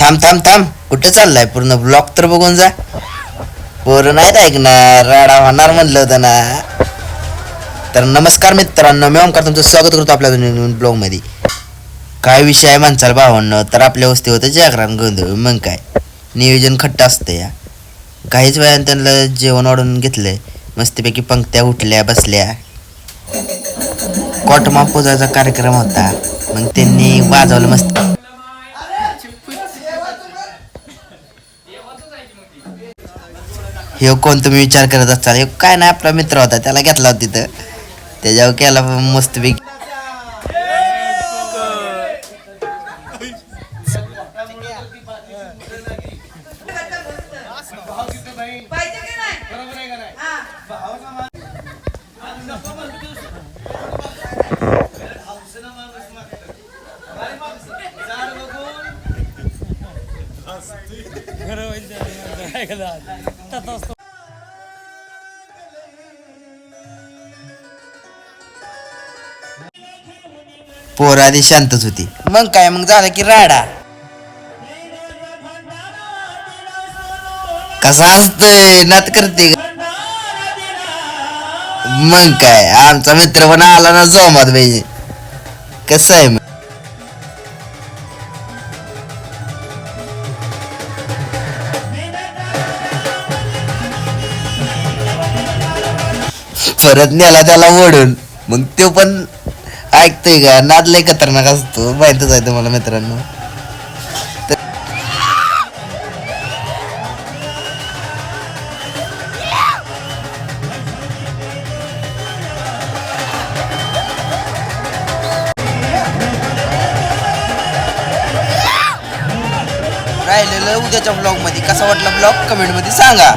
थांब थांब थांब, कुठे चाललाय? पूर्ण ब्लॉक तर बघून जा. पोरं नाहीत ऐकणार, राडा होणार म्हणलं होतं ना. तर नमस्कार मित्रांनो, मी ओमकार तुमचं स्वागत करतो आपल्या नवीन ब्लॉग मध्ये. काय विषय आहे माणसाला भावांनो, तर आपल्या वस्ती होतं जागरण गोंधळ. मग काय नियोजन खट्ट असतं या. काहीच वेळानं त्यांना जेवण वाढून घेतलंय. मस्तपैकी पंक्त्या उठल्या बसल्या. कोटमा पूजाचा कार्यक्रम होता, मग त्यांनी वाजवलं मस्त. हे कोण तुम्ही विचार करत असाल? हे काय नाही, आपला मित्र होता, त्याला घेतला होता तिथं, त्याच्यावर केला मस्तपैकी. पोर आधी शांतच होती. मग काय, मग झालं की राडा. कसा असतोय, नात करते. मग काय, आमचा मित्र पण आला ना जोमात पाहिजे. कसं आहे मग? परत नेला त्याला ओढून. मग तो पण ऐकतोय का? नाद लय खतरनाक असतो, माहितच आहे तुम्हाला मित्रांनो. राहिलेलं उद्याच्या ब्लॉग मध्ये. कसा वाटला ब्लॉग कमेंट मध्ये सांगा.